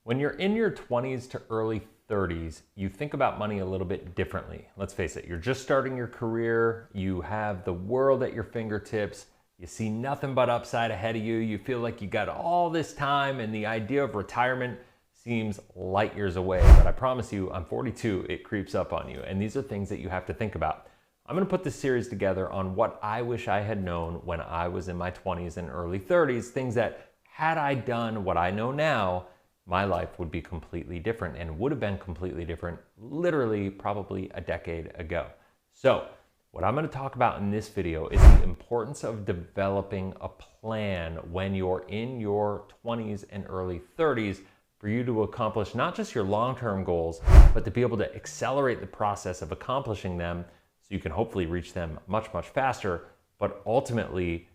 When you're in your 20s to early 30s, you think about money a little bit differently. Let's face it, you're just starting your career, you have the world at your fingertips, you see nothing but upside ahead of you, you feel like you got all this time, and the idea of retirement seems light years away. But I promise you, I'm 42, it creeps up on you, and these are things that you have to think about. I'm gonna put this series together on what I wish I had known when I was in my 20s and early 30s, things that had I done what I know now, my life would be completely different and would have been completely different literally probably a decade ago. So what I'm going to talk about in this video is the importance of developing a plan when you're in your 20s and early 30s for you to accomplish not just your long-term goals, but to be able to accelerate the process of accomplishing them so you can hopefully reach them much, much faster, but ultimately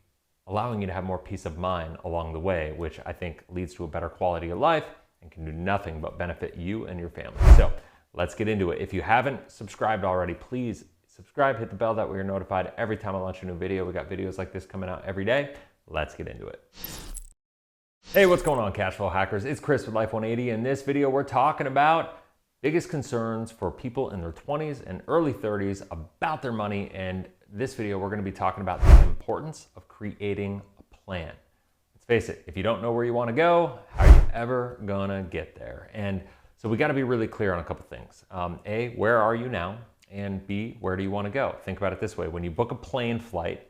allowing you to have more peace of mind along the way, which I think leads to a better quality of life and can do nothing but benefit you and your family. So let's get into it. If you haven't subscribed already, please subscribe, hit the bell, that way you're notified every time I launch a new video. We got videos like this coming out every day. Let's get into it. Hey, what's going on, Cashflow hackers? It's Chris with Life 180. In this video, we're talking about biggest concerns for people in their 20s and early 30s about their money. And this video, we're going to be talking about the importance of creating a plan. Let's face it, if you don't know where you want to go, how are you ever gonna get there? And so we got to be really clear on a couple things. A, where are you now? And B, where do you want to go? Think about it this way. When you book a plane flight,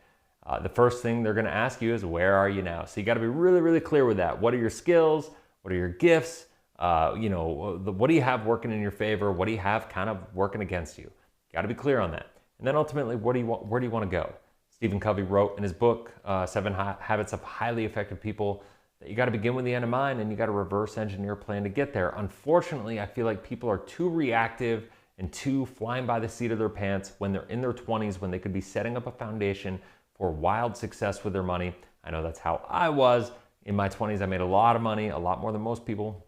the first thing they're going to ask you is, where are you now? So you got to be really, really clear with that. What are your skills? What are your gifts? What do you have working in your favor? What do you have kind of working against you? Got to be clear on that. And then ultimately, where do you want to go? Stephen Covey wrote in his book, 7 Habits of Highly Effective People, that you got to begin with the end in mind and you got to reverse engineer a plan to get there. Unfortunately, I feel like people are too reactive and too flying by the seat of their pants when they're in their 20s, when they could be setting up a foundation for wild success with their money. I know that's how I was. In my 20s, I made a lot of money, a lot more than most people,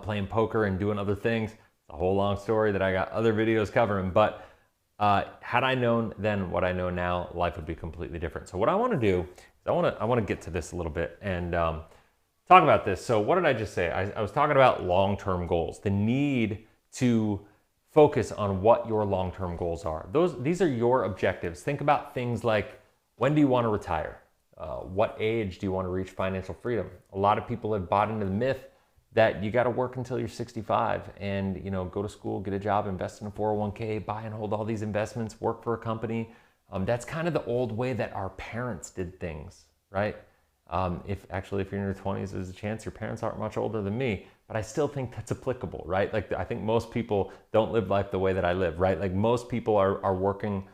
playing poker and doing other things. It's a whole long story that I got other videos covering, but had I known then what I know now, life would be completely different. So what I want to do is I want to get to this a little bit and talk about this. So what did I just say? I was talking about long-term goals, the need to focus on what your long-term goals are. These are your objectives. Think about things like, when do you want to retire? What age do you want to reach financial freedom? A lot of people have bought into the myth that you got to work until you're 65 and, go to school, get a job, invest in a 401k, buy and hold all these investments, work for a company. That's kind of the old way that our parents did things, right? If you're in your 20s, there's a chance your parents aren't much older than me, but I still think that's applicable, right? Like, I think most people don't live life the way that I live, right? Like, most people are working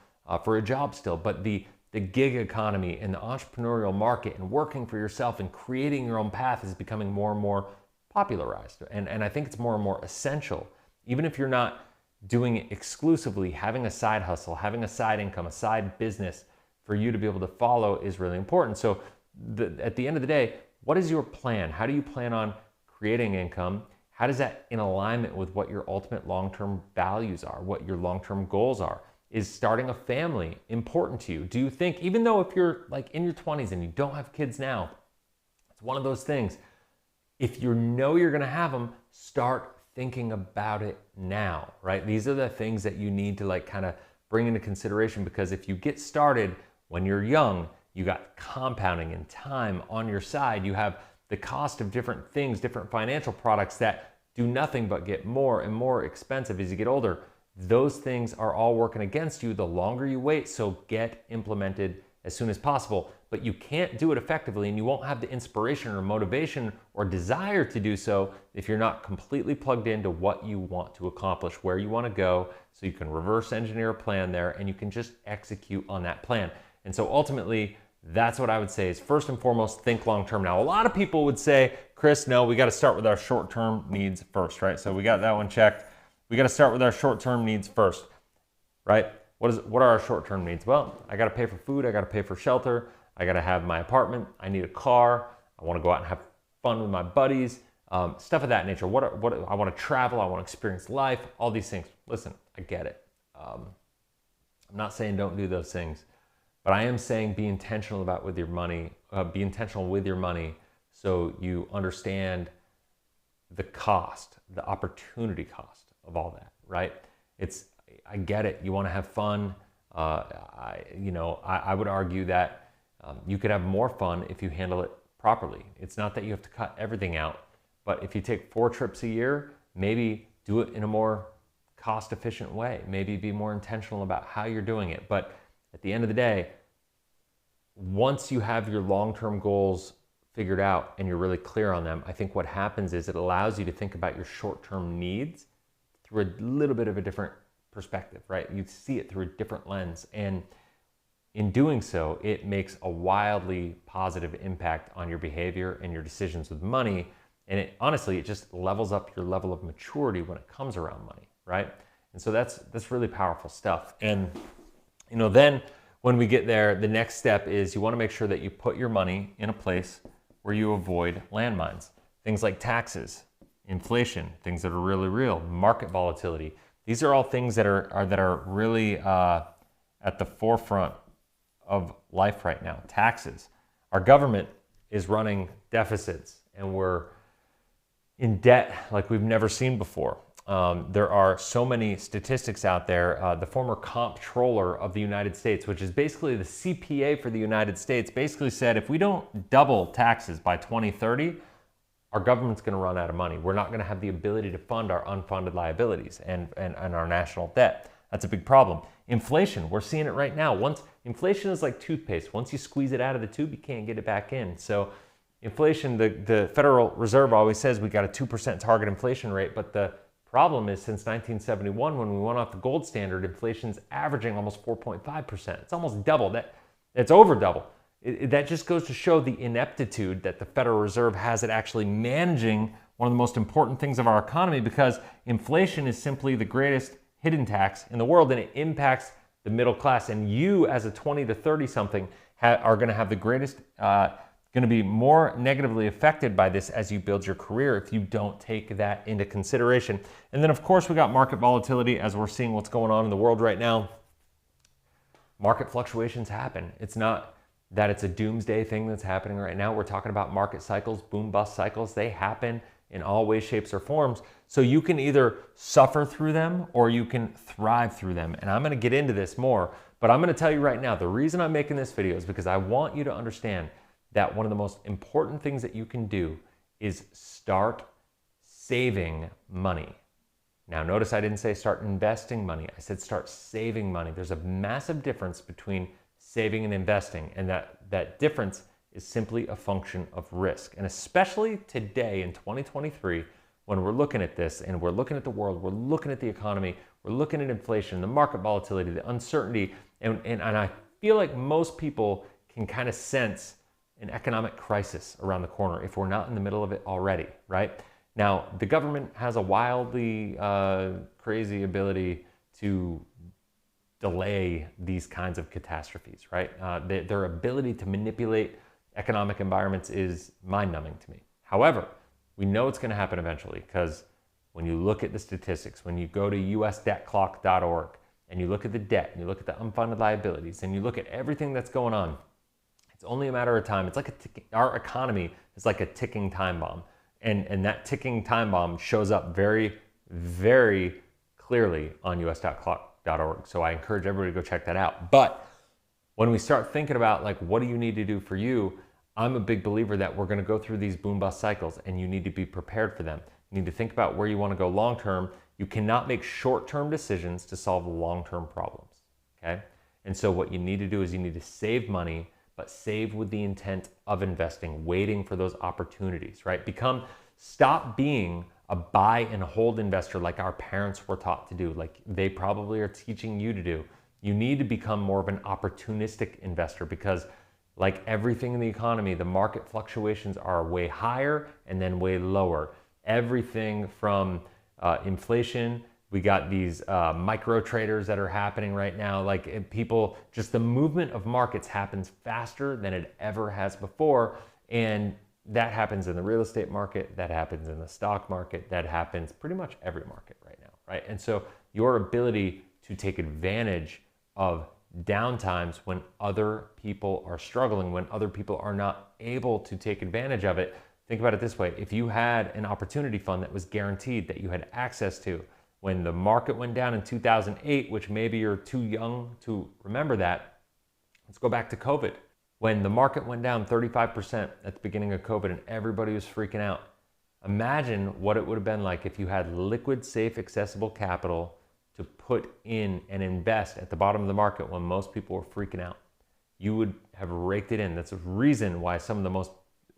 for a job still, but the gig economy and the entrepreneurial market and working for yourself and creating your own path is becoming more and more popularized. And I think it's more and more essential. Even if you're not doing it exclusively, having a side hustle, having a side income, a side business for you to be able to follow is really important. So at the end of the day, what is your plan? How do you plan on creating income? How does that in alignment with what your ultimate long-term values are, what your long-term goals are? Is starting a family important to you? Do you think, even though if you're like in your 20s and you don't have kids now, it's one of those things, if you know you're gonna have them, start thinking about it now, right? These are the things that you need to like kind of bring into consideration, because if you get started when you're young, you got compounding and time on your side. You have the cost of different things, different financial products that do nothing but get more and more expensive as you get older. Those things are all working against you the longer you wait, so get implemented as soon as possible. But you can't do it effectively, and you won't have the inspiration or motivation or desire to do so if you're not completely plugged into what you want to accomplish, where you want to go, so you can reverse engineer a plan there and you can just execute on that plan. And so ultimately, that's what I would say is, first and foremost, think long-term. Now, a lot of people would say, Chris, no, we got to start with our short-term needs first, right? So we got that one checked. We got to start with our short-term needs first, right? What are our short-term needs? Well, I got to pay for food. I got to pay for shelter. I got to have my apartment. I need a car. I want to go out and have fun with my buddies, stuff of that nature. What I want to travel. I want to experience life, all these things. Listen, I get it. I'm not saying don't do those things, but I am saying be intentional with your money. Be intentional with your money so you understand the cost, the opportunity cost of all that, right? I get it. You want to have fun. I would argue that you could have more fun if you handle it properly. It's not that you have to cut everything out, but if you take 4 trips a year, maybe do it in a more cost-efficient way. Maybe be more intentional about how you're doing it. But at the end of the day, once you have your long-term goals figured out and you're really clear on them, I think what happens is it allows you to think about your short-term needs through a little bit of a different perspective, right? You see it through a different lens. And in doing so, it makes a wildly positive impact on your behavior and your decisions with money. And it honestly, it just levels up your level of maturity when it comes around money, right? And so that's really powerful stuff. And then when we get there, the next step is you want to make sure that you put your money in a place where you avoid landmines. Things like taxes, inflation, things that are really real, market volatility. These are all things that are really at the forefront of life right now. Taxes. Our government is running deficits and we're in debt like we've never seen before. There are so many statistics out there. The former comptroller of the United States, which is basically the CPA for the United States, basically said if we don't double taxes by 2030, our government's going to run out of money. We're not going to have the ability to fund our unfunded liabilities and our national debt. That's a big problem. Inflation, we're seeing it right now. Inflation is like toothpaste. Once you squeeze it out of the tube, you can't get it back in. So inflation, the Federal Reserve always says we got a 2% target inflation rate, but the problem is since 1971, when we went off the gold standard, inflation's averaging almost 4.5%. It's almost double. It's over double. That just goes to show the ineptitude that the Federal Reserve has at actually managing one of the most important things of our economy, because inflation is simply the greatest hidden tax in the world, and it impacts the middle class. And you as a 20 to 30 something are going to have the greatest, going to be more negatively affected by this as you build your career if you don't take that into consideration. And then of course we got market volatility as we're seeing what's going on in the world right now. Market fluctuations happen. It's not that it's a doomsday thing that's happening right now. We're talking about market cycles, boom bust cycles. They happen in all ways, shapes, or forms. So you can either suffer through them or you can thrive through them. And I'm going to get into this more, but I'm going to tell you right now, the reason I'm making this video is because I want you to understand that one of the most important things that you can do is start saving money. Now, notice I didn't say start investing money. I said start saving money. There's a massive difference between saving and investing, and that difference is simply a function of risk. And especially today in 2023, when we're looking at this and we're looking at the world, we're looking at the economy, we're looking at inflation, the market volatility, the uncertainty, and I feel like most people can kind of sense an economic crisis around the corner if we're not in the middle of it already, right? Now, the government has a wildly crazy ability to delay these kinds of catastrophes, right? Their ability to manipulate economic environments is mind-numbing to me. However, we know it's going to happen eventually, because when you look at the statistics, when you go to usdebtclock.org and you look at the debt and you look at the unfunded liabilities and you look at everything that's going on, it's only a matter of time. It's like our economy is like a ticking time bomb. And that ticking time bomb shows up very, very clearly on us.clock.org. So I encourage everybody to go check that out. But when we start thinking about like, what do you need to do for you? I'm a big believer that we're going to go through these boom bust cycles and you need to be prepared for them. You need to think about where you want to go long term. You cannot make short-term decisions to solve long-term problems, okay? And so what you need to do is you need to save money, but save with the intent of investing, waiting for those opportunities, right? Stop being a buy and hold investor like our parents were taught to do, like they probably are teaching you to do. You need to become more of an opportunistic investor, because like everything in the economy, the market fluctuations are way higher and then way lower. Everything from inflation, we got these micro traders that are happening right now. Like people, just the movement of markets happens faster than it ever has before. And that happens in the real estate market, that happens in the stock market, that happens pretty much every market right now, right? And so your ability to take advantage of downtimes when other people are struggling, when other people are not able to take advantage of it, Think about it this way. If you had an opportunity fund that was guaranteed, that you had access to, when the market went down in 2008, which maybe you're too young to remember that, let's go back to COVID. When the market went down 35% at the beginning of COVID and everybody was freaking out, imagine what it would have been like if you had liquid, safe, accessible capital to put in and invest at the bottom of the market when most people were freaking out. You would have raked it in. That's a reason why some of the most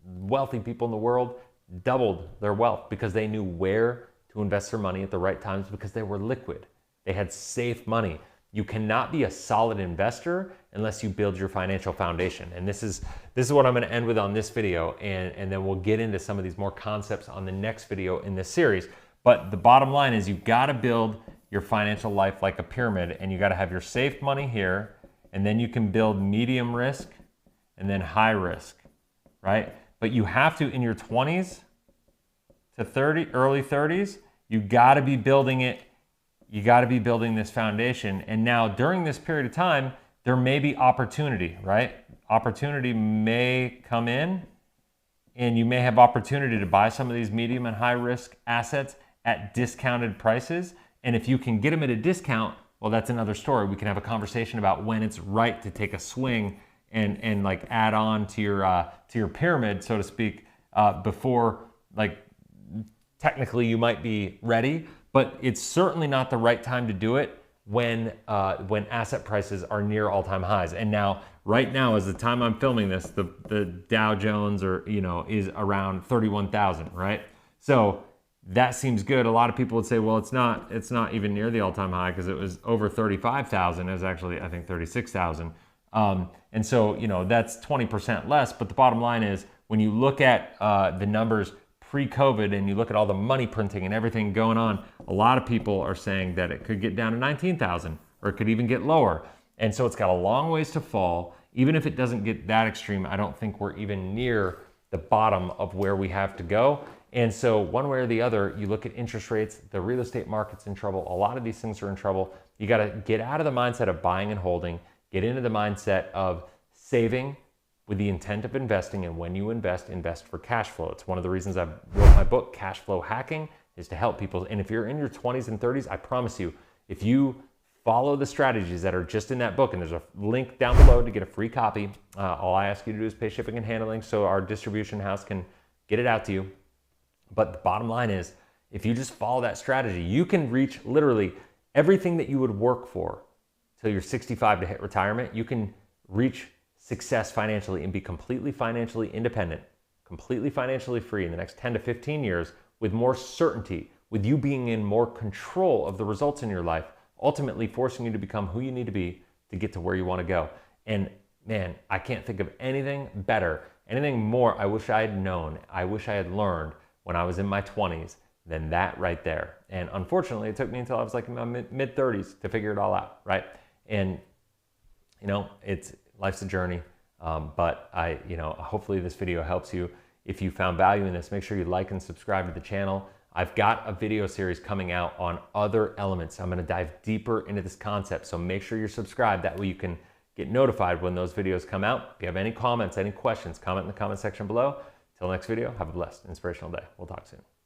wealthy people in the world doubled their wealth, because they knew where to invest their money at the right times, because they were liquid. They had safe money. You cannot be a solid investor unless you build your financial foundation. And this is what I'm going to end with on this video, and then we'll get into some of these more concepts on the next video in this series. But the bottom line is you've got to build your financial life like a pyramid, and you got to have your safe money here, and then you can build medium risk and then high risk, right? But you have to, in your 20s to early 30s, you got to be building it. You got to be building this foundation. And now during this period of time, there may be opportunity, right? Opportunity may come in, and you may have opportunity to buy some of these medium and high risk assets at discounted prices. And if you can get them at a discount, well, that's another story. We can have a conversation about when it's right to take a swing and like add on to your pyramid, so to speak, before, like, technically you might be ready, but it's certainly not the right time to do it when asset prices are near all-time highs. And now, right now, as the time I'm filming this, the Dow Jones is around 31,000, right? So that seems good. A lot of people would say, well, it's not even near the all-time high, because it was over 35,000. It was actually, I think, 36,000. And so, that's 20% less. But the bottom line is, when you look at the numbers pre-COVID and you look at all the money printing and everything going on, a lot of people are saying that it could get down to 19,000, or it could even get lower. And so it's got a long ways to fall. Even if it doesn't get that extreme, I don't think we're even near the bottom of where we have to go. And so one way or the other, you look at interest rates, the real estate market's in trouble. A lot of these things are in trouble. You got to get out of the mindset of buying and holding, get into the mindset of saving with the intent of investing. And when you invest for cash flow. It's one of the reasons I wrote my book, Cashflow Hacking, is to help people. And if you're in your 20s and 30s, I promise you, if you follow the strategies that are just in that book, and there's a link down below to get a free copy. All I ask you to do is pay shipping and handling so our distribution house can get it out to you. But the bottom line is, if you just follow that strategy, you can reach literally everything that you would work for till you're 65 to hit retirement. You can reach success financially and be completely financially independent, completely financially free in the next 10 to 15 years, with more certainty, with you being in more control of the results in your life, ultimately forcing you to become who you need to be to get to where you want to go. And man, I can't think of anything better, anything more I wish I had known, I wish I had learned when I was in my 20s than that right there. And unfortunately, it took me until I was like in my mid 30s to figure it all out, right? And life's a journey, but hopefully this video helps you. If you found value in this, make sure you like and subscribe to the channel. I've got a video series coming out on other elements. I'm going to dive deeper into this concept, so make sure you're subscribed. That way you can get notified when those videos come out. If you have any comments, any questions, comment in the comment section below. Till next video, have a blessed, inspirational day. We'll talk soon.